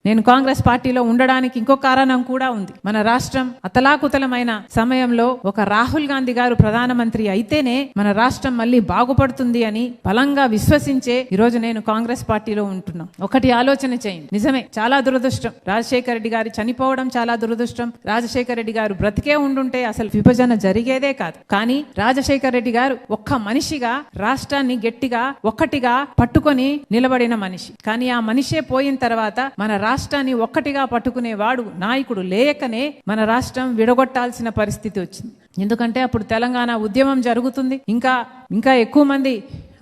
నేను కాంగ్రెస్ పార్టీలో ఉండడానికి ఇంకో కారణం కూడా ఉంది. మన రాష్ట్రం అతలాకుతలమైన సమయంలో ఒక రాహుల్ గాంధీ గారు ప్రధానమంత్రి అయితేనే మన రాష్ట్రం మళ్ళీ బాగుపడుతుంది అని బలంగా విశ్వసించే ఈరోజు నేను కాంగ్రెస్ పార్టీలో ఉంటున్నా. ఒకటి ఆలోచన చేయండి, నిజమే చాలా దురదృష్టం రాజశేఖర రెడ్డి గారు చనిపోవడం, చాలా దురదృష్టం. రాజశేఖర రెడ్డి గారు బ్రతికే ఉండుంటే అసలు విభజన జరిగేదే కాదు. కానీ రాజశేఖర రెడ్డి గారు ఒక్క మనిషిగా రాష్ట్రాన్ని గట్టిగా ఒక్కటిగా పట్టుకొని నిలబడిన మనిషి. కానీ ఆ మనిషే పోయిన తర్వాత మన రాష్ట్రాన్ని ఒక్కటిగా పట్టుకునేవాడు నాయకుడు లేకనే మన రాష్ట్రం విడగొట్టాల్సిన పరిస్థితి వచ్చింది. ఎందుకంటే అప్పుడు తెలంగాణ ఉద్యమం జరుగుతుంది, ఇంకా ఎక్కువ మంది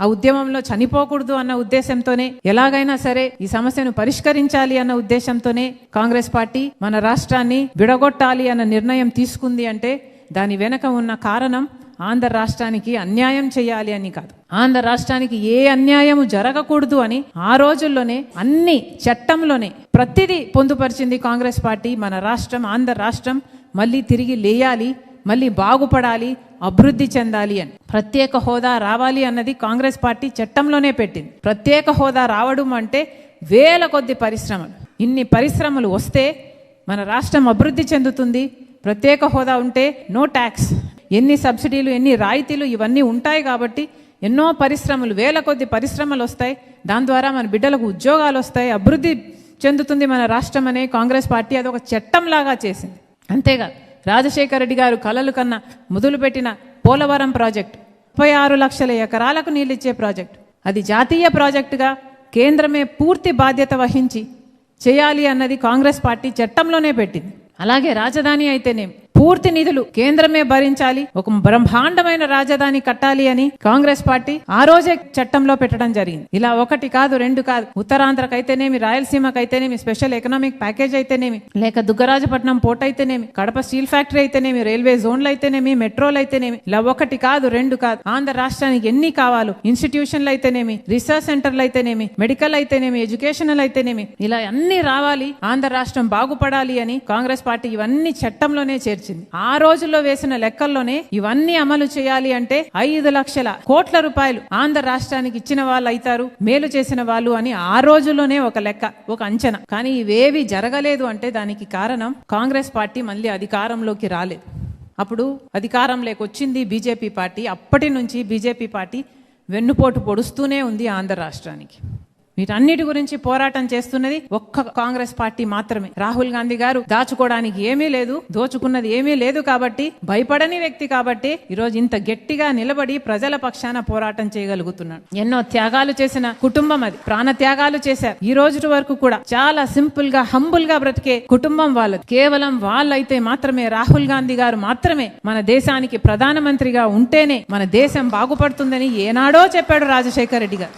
ఆ ఉద్యమంలో చనిపోకూడదు అన్న ఉద్దేశంతోనే, ఎలాగైనా సరే ఈ సమస్యను పరిష్కరించాలి అన్న ఉద్దేశంతోనే కాంగ్రెస్ పార్టీ మన రాష్ట్రాన్ని విడగొట్టాలి అన్న నిర్ణయం తీసుకుంది. అంటే దాని వెనక ఉన్న కారణం ఆంధ్ర రాష్ట్రానికి అన్యాయం చేయాలి అని కాదు, ఆంధ్ర రాష్ట్రానికి ఏ అన్యాయము జరగకూడదు అని ఆ రోజుల్లోనే అన్ని చట్టంలోనే ప్రతిదీ పొందుపరిచింది కాంగ్రెస్ పార్టీ. మన రాష్ట్రం, ఆంధ్ర రాష్ట్రం మళ్ళీ తిరిగి లేయాలి, మళ్ళీ బాగుపడాలి, అభివృద్ధి చెందాలి అని. ప్రత్యేక హోదా రావాలి అన్నది కాంగ్రెస్ పార్టీ చట్టంలోనే పెట్టింది. ప్రత్యేక హోదా రావడం అంటే వేల కొద్ది పరిశ్రమలు, ఇన్ని పరిశ్రమలు వస్తే మన రాష్ట్రం అభివృద్ధి చెందుతుంది. ప్రత్యేక హోదా ఉంటే నో ట్యాక్స్, ఎన్ని సబ్సిడీలు, ఎన్ని రాయితీలు ఇవన్నీ ఉంటాయి కాబట్టి ఎన్నో పరిశ్రమలు, వేల కొద్ది పరిశ్రమలు వస్తాయి. దాని ద్వారా మన బిడ్డలకు ఉద్యోగాలు వస్తాయి, అభివృద్ధి చెందుతుంది మన రాష్ట్రం అనే కాంగ్రెస్ పార్టీ అదొక చట్టంలాగా చేసింది. అంతేగా రాజశేఖర రెడ్డి గారు కలలు కన్నా మొదలుపెట్టిన పోలవరం ప్రాజెక్టు 36 లక్షల ఎకరాలకు నీళ్ళిచ్చే ప్రాజెక్టు, అది జాతీయ ప్రాజెక్టుగా కేంద్రమే పూర్తి బాధ్యత వహించి చేయాలి అన్నది కాంగ్రెస్ పార్టీ చట్టంలోనే పెట్టింది. అలాగే రాజధాని అయితేనేం పూర్తి నిధులు కేంద్రమే భరించాలి, ఒక బ్రహ్మాండమైన రాజధాని కట్టాలి అని కాంగ్రెస్ పార్టీ ఆ రోజే చట్టంలో పెట్టడం జరిగింది. ఇలా ఒకటి కాదు, రెండు కాదు, ఉత్తరాంధ్రకైతేనేమి, రాయలసీమకైతేనేమి, స్పెషల్ ఎకనామిక్ ప్యాకేజ్ అయితేనేమి, లేక దుగ్గరాజపట్నం పోర్ట్ అయితేనేమి, కడప స్టీల్ ఫ్యాక్టరీ అయితేనేమి, రైల్వే జోన్లు అయితేనేమి, మెట్రోలు అయితేనేమి, ఇలా ఒకటి కాదు, రెండు కాదు, ఆంధ్ర రాష్ట్రానికి ఎన్ని కావాలో ఇన్స్టిట్యూషన్లు అయితేనేమి, రీసెర్చ్ సెంటర్లు అయితేనేమి, మెడికల్ అయితేనేమి, ఎడ్యుకేషనల్ అయితేనేమి, ఇలా అన్ని రావాలి, ఆంధ్ర రాష్ట్రం బాగుపడాలి అని కాంగ్రెస్ పార్టీ ఇవన్నీ చట్టంలోనే చేర్చింది. ఆ రోజుల్లో వేసిన లెక్కల్లోనే ఇవన్నీ అమలు చేయాలి అంటే 5 లక్షల కోట్ల రూపాయలు ఆంధ్ర రాష్ట్రానికి ఇచ్చిన వాళ్ళు అవుతారు, మేలు చేసిన వాళ్ళు అని ఆ రోజుల్లోనే ఒక లెక్క, ఒక అంచనా. కానీ ఇవేవి జరగలేదు అంటే దానికి కారణం కాంగ్రెస్ పార్టీ మళ్ళీ అధికారంలోకి రాలేదు. అప్పుడు అధికారంలోకి వచ్చింది బీజేపీ పార్టీ. అప్పటి నుంచి బీజేపీ పార్టీ వెన్నుపోటు పొడుస్తూనే ఉంది ఆంధ్ర రాష్ట్రానికి. వీటన్నిటి గురించి పోరాటం చేస్తున్నది ఒక్క కాంగ్రెస్ పార్టీ మాత్రమే. రాహుల్ గాంధీ గారు దాచుకోవడానికి ఏమీ లేదు, దోచుకున్నది ఏమీ లేదు కాబట్టి, భయపడని వ్యక్తి కాబట్టి ఈరోజు ఇంత గట్టిగా నిలబడి ప్రజల పక్షాన పోరాటం చేయగలుగుతున్నాడు. ఎన్నో త్యాగాలు చేసిన కుటుంబం అది, ప్రాణ త్యాగాలు చేశారు. ఈ రోజు వరకు కూడా చాలా సింపుల్ గా, హంబుల్ గా బ్రతికే కుటుంబం వాళ్ళది. కేవలం వాళ్ళైతే మాత్రమే, రాహుల్ గాంధీ గారు మాత్రమే మన దేశానికి ప్రధానమంత్రిగా ఉంటేనే మన దేశం బాగుపడుతుందని ఏనాడో చెప్పాడు రాజశేఖర రెడ్డి గారు.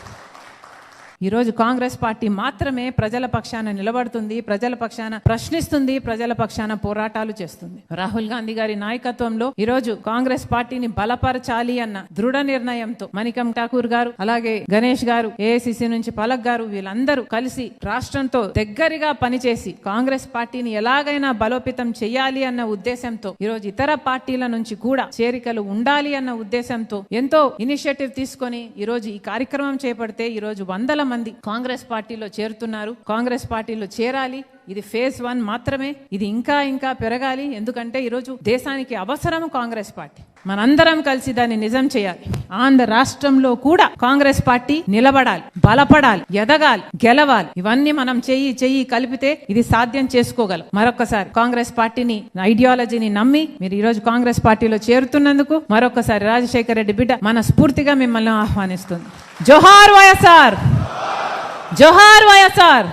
ఈరోజు కాంగ్రెస్ పార్టీ మాత్రమే ప్రజల పక్షాన నిలబడుతుంది, ప్రజల పక్షాన ప్రశ్నిస్తుంది, ప్రజల పక్షాన పోరాటాలు చేస్తుంది. రాహుల్ గాంధీ గారి నాయకత్వంలో ఈరోజు కాంగ్రెస్ పార్టీని బలపరచాలి అన్న దృఢ నిర్ణయంతో మణికం ఠాకూర్ గారు, అలాగే గణేష్ గారు, ఏఐసిసి నుంచి పలక్ గారు, వీళ్ళందరూ కలిసి రాష్ట్రంతో దగ్గరగా పనిచేసి కాంగ్రెస్ పార్టీని ఎలాగైనా బలోపేతం చేయాలి అన్న ఉద్దేశంతో, ఈరోజు ఇతర పార్టీల నుంచి కూడా చేరికలు ఉండాలి అన్న ఉద్దేశంతో ఎంతో ఇనిషియేటివ్ తీసుకొని ఈరోజు ఈ కార్యక్రమం చేపడితే ఈరోజు 100 మంది కాంగ్రెస్ పార్టీలో చేరుతున్నారు. కాంగ్రెస్ పార్టీలో చేరాలి. ఇది ఫేజ్ 1 మాత్రమే, ఇది ఇంకా పెరగాలి. ఎందుకంటే ఈరోజు దేశానికి అవసరం కాంగ్రెస్ పార్టీ. మనందరం కలిసి దాన్ని నిజం చేయాలి. ఆంధ్ర రాష్ట్రంలో కూడా కాంగ్రెస్ పార్టీ నిలబడాలి, బలపడాలి, ఎదగాలి, గెలవాలి. ఇవన్నీ మనం చెయ్యి కలిపితే ఇది సాధ్యం చేసుకోగలం. మరొకసారి కాంగ్రెస్ పార్టీని, ఐడియాలజీని నమ్మి మీరు ఈరోజు కాంగ్రెస్ పార్టీలో చేరుతున్నందుకు మరొకసారి రాజశేఖర రెడ్డి బిడ్డ మనస్ఫూర్తిగా మిమ్మల్ని ఆహ్వానిస్తుంది. జోహార్ వైఎస్ఆర్, జోహార్ వైఎస్ఆర్.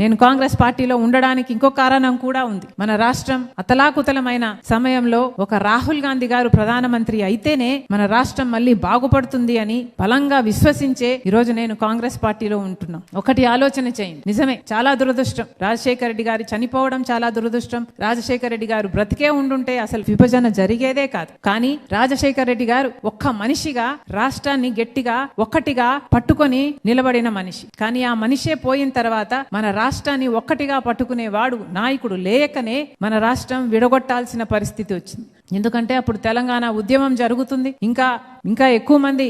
నేను కాంగ్రెస్ పార్టీలో ఉండడానికి ఇంకో కారణం కూడా ఉంది. మన రాష్ట్రం అతలాకుతలమైన సమయంలో ఒక రాహుల్ గాంధీ గారు ప్రధానమంత్రి అయితేనే మన రాష్ట్రం మళ్ళీ బాగుపడుతుంది అని బలంగా విశ్వసించే ఈరోజు నేను కాంగ్రెస్ పార్టీలో ఉంటున్నా. ఒకటి ఆలోచన చేయండి, నిజమే చాలా దురదృష్టం రాజశేఖర రెడ్డి గారి చనిపోవడం, చాలా దురదృష్టం. రాజశేఖర రెడ్డి గారు బ్రతికే ఉండుంటే అసలు విభజన జరిగేదే కాదు. కానీ రాజశేఖర రెడ్డి గారు ఒక్క మనిషిగా రాష్ట్రాన్ని గట్టిగా ఒక్కటిగా పట్టుకొని నిలబడిన మనిషి. కానీ ఆ మనిషే పోయిన తర్వాత మన రాష్ట్రాన్ని ఒక్కటిగా పట్టుకునేవాడు నాయకుడు లేకనే మన రాష్ట్రం విడగొట్టాల్సిన పరిస్థితి వచ్చింది. ఎందుకంటే అప్పుడు తెలంగాణ ఉద్యమం జరుగుతుంది, ఇంకా ఎక్కువ మంది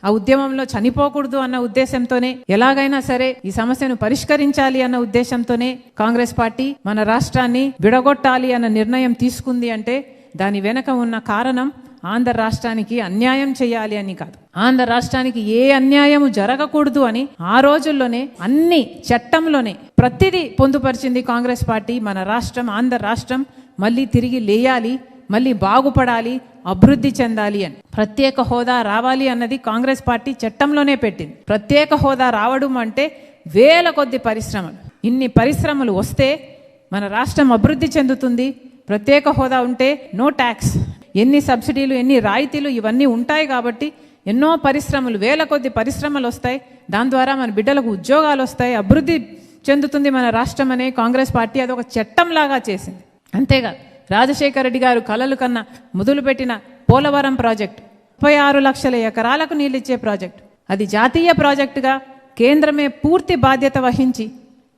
ఆ ఉద్యమంలో చనిపోకూడదు అన్న ఉద్దేశంతోనే, ఎలాగైనా సరే ఈ సమస్యను పరిష్కరించాలి అన్న ఉద్దేశంతోనే కాంగ్రెస్ పార్టీ మన రాష్ట్రాన్ని విడగొట్టాలి అన్న నిర్ణయం తీసుకుంది అంటే దాని వెనక ఉన్న కారణం ఆంధ్ర రాష్ట్రానికి అన్యాయం చేయాలి అని కాదు. ఆంధ్ర రాష్ట్రానికి ఏ అన్యాయము జరగకూడదు అని ఆ రోజుల్లోనే అన్ని చట్టంలోనే ప్రతిదీ పొందుపరిచింది కాంగ్రెస్ పార్టీ. మన రాష్ట్రం, ఆంధ్ర రాష్ట్రం మళ్ళీ తిరిగి లేయాలి, మళ్ళీ బాగుపడాలి, అభివృద్ధి చెందాలి అని. ప్రత్యేక హోదా రావాలి అన్నది కాంగ్రెస్ పార్టీ చట్టంలోనే పెట్టింది. ప్రత్యేక హోదా రావడం అంటే వేల కొద్ది పరిశ్రమలు, ఇన్ని పరిశ్రమలు వస్తే మన రాష్ట్రం అభివృద్ధి చెందుతుంది. ప్రత్యేక హోదా ఉంటే నో ట్యాక్స్, ఎన్ని సబ్సిడీలు, ఎన్ని రాయితీలు ఇవన్నీ ఉంటాయి కాబట్టి ఎన్నో పరిశ్రమలు, వేల కొద్ది పరిశ్రమలు వస్తాయి. దాని ద్వారా మన బిడ్డలకు ఉద్యోగాలు వస్తాయి, అభివృద్ధి చెందుతుంది మన రాష్ట్రం అనే కాంగ్రెస్ పార్టీ అదొక చట్టంలాగా చేసింది. అంతేకాదు రాజశేఖర రెడ్డి గారు కలలు కన్నా మొదలుపెట్టిన పోలవరం ప్రాజెక్టు 36 లక్షల ఎకరాలకు నీళ్ళిచ్చే ప్రాజెక్టు, అది జాతీయ ప్రాజెక్టుగా కేంద్రమే పూర్తి బాధ్యత వహించి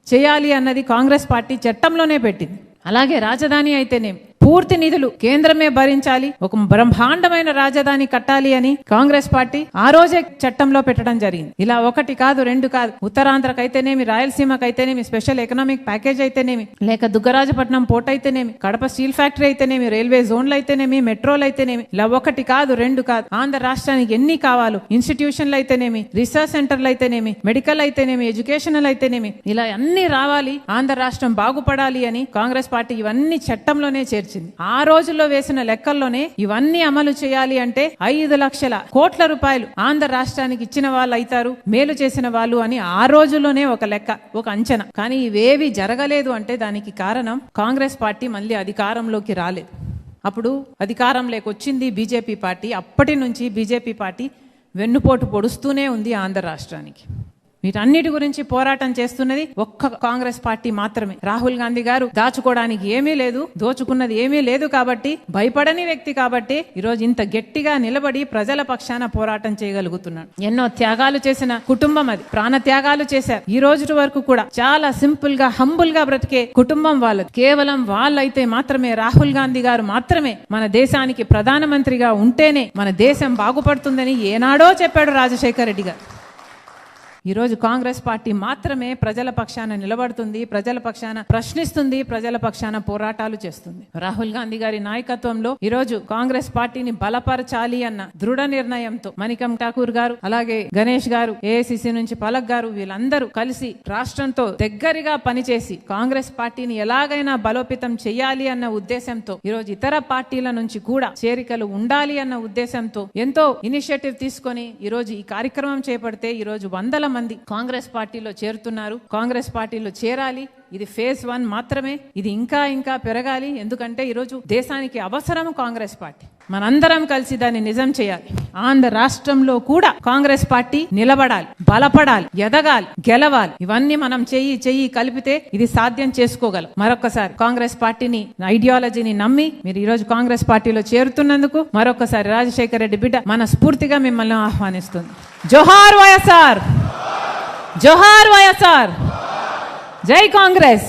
చేయాలి అన్నది కాంగ్రెస్ పార్టీ చట్టంలోనే పెట్టింది. అలాగే రాజధాని అయితేనేమి పూర్తి నిధులు కేంద్రమే భరించాలి, ఒక బ్రహ్మాండమైన రాజధాని కట్టాలి అని కాంగ్రెస్ పార్టీ ఆ రోజే చట్టంలో పెట్టడం జరిగింది. ఇలా ఒకటి కాదు, రెండు కాదు, ఉత్తరాంధ్రకైతేనేమి, రాయలసీమకైతేనేమి, స్పెషల్ ఎకనామిక్ ప్యాకేజ్ అయితేనేమి, లేక దుగ్గరాజపట్నం పోర్ట్ అయితేనేమి, కడప స్టీల్ ఫ్యాక్టరీ అయితేనేమి, రైల్వే జోన్లు అయితేనేమి, మెట్రోలు అయితేనేమి, ఇలా ఒకటి కాదు, రెండు కాదు, ఆంధ్ర రాష్ట్రానికి ఎన్ని కావాలో ఇన్స్టిట్యూషన్లు అయితేనేమి, రీసెర్చ్ సెంటర్లు అయితేనేమి, మెడికల్ అయితేనేమి, ఎడ్యుకేషనల్ అయితేనేమి, ఇలా అన్ని రావాలి, ఆంధ్ర రాష్ట్రం బాగుపడాలి అని కాంగ్రెస్ పార్టీ ఇవన్నీ చట్టంలోనే చేర్చింది. ఆ రోజుల్లో వేసిన లెక్కల్లోనే ఇవన్నీ అమలు చేయాలి అంటే 5 లక్షల కోట్ల రూపాయలు ఆంధ్ర రాష్ట్రానికి ఇచ్చిన వాళ్ళు అవుతారు, మేలు చేసిన వాళ్ళు అని ఆ రోజుల్లోనే ఒక లెక్క, ఒక అంచనా. కానీ ఇవేవి జరగలేదు అంటే దానికి కారణం కాంగ్రెస్ పార్టీ మళ్ళీ అధికారంలోకి రాలేదు. అప్పుడు అధికారంలోకి వచ్చింది బీజేపీ పార్టీ. అప్పటి నుంచి బీజేపీ పార్టీ వెన్నుపోటు పొడుస్తూనే ఉంది ఆంధ్ర రాష్ట్రానికి. వీటన్నిటి గురించి పోరాటం చేస్తున్నది ఒక్క కాంగ్రెస్ పార్టీ మాత్రమే. రాహుల్ గాంధీ గారు దాచుకోవడానికి ఏమీ లేదు, దోచుకున్నది ఏమీ లేదు కాబట్టి, భయపడని వ్యక్తి కాబట్టి ఈరోజు ఇంత గట్టిగా నిలబడి ప్రజల పక్షాన పోరాటం చేయగలుగుతున్నాడు. ఎన్నో త్యాగాలు చేసిన కుటుంబం అది, ప్రాణ త్యాగాలు చేశారు. ఈ రోజు వరకు కూడా చాలా సింపుల్ గా, హంబుల్ గా బ్రతికే కుటుంబం వాళ్ళది. కేవలం వాళ్ళైతే మాత్రమే, రాహుల్ గాంధీ గారు మాత్రమే మన దేశానికి ప్రధానమంత్రిగా ఉంటేనే మన దేశం బాగుపడుతుందని ఏనాడో చెప్పాడు రాజశేఖర రెడ్డి గారు. ఈరోజు కాంగ్రెస్ పార్టీ మాత్రమే ప్రజల పక్షాన నిలబడుతుంది, ప్రజల పక్షాన ప్రశ్నిస్తుంది, ప్రజల పక్షాన పోరాటాలు చేస్తుంది. రాహుల్ గాంధీ గారి నాయకత్వంలో ఈరోజు కాంగ్రెస్ పార్టీని బలపరచాలి అన్న దృఢ నిర్ణయంతో మణికం ఠాకూర్ గారు, అలాగే గణేష్ గారు, ఏఐసిసి నుంచి పలక్ గారు, వీళ్ళందరూ కలిసి రాష్ట్రంతో దగ్గరగా పనిచేసి కాంగ్రెస్ పార్టీని ఎలాగైనా బలోపేతం చేయాలి అన్న ఉద్దేశంతో, ఈరోజు ఇతర పార్టీల నుంచి కూడా చేరికలు ఉండాలి అన్న ఉద్దేశంతో ఎంతో ఇనిషియేటివ్ తీసుకొని ఈరోజు ఈ కార్యక్రమం చేపడితే ఈరోజు 100 మంది కాంగ్రెస్ పార్టీలో చేరుతున్నారు. కాంగ్రెస్ పార్టీలో చేరాలి. ఇది ఫేజ్ 1 మాత్రమే. ఇది ఇంకా ఇంకా పెరగాలి. ఎందుకంటే ఈరోజు దేశానికి అవసరం కాంగ్రెస్ పార్టీ. మనందరం కలిసి దాన్ని నిజం చేయాలి. ఆంధ్ర రాష్ట్రంలో కూడా కాంగ్రెస్ పార్టీ నిలబడాలి, బలపడాలి, ఎదగాలి, గెలవాలి. ఇవన్నీ మనం చెయ్యి కలిపితే ఇది సాధ్యం చేసుకోగలం. మరొకసారి కాంగ్రెస్ పార్టీని, ఐడియాలజీని నమ్మి మీరు ఈరోజు కాంగ్రెస్ పార్టీలో చేరుతున్నందుకు మరొకసారి రాజశేఖర రెడ్డి బిడ్డ మనస్ఫూర్తిగా మిమ్మల్ని ఆహ్వానిస్తుంది. జోహార్ వైఎస్ఆర్, జోహార్ వైఎస్ఆర్, జై కాంగ్రెస్.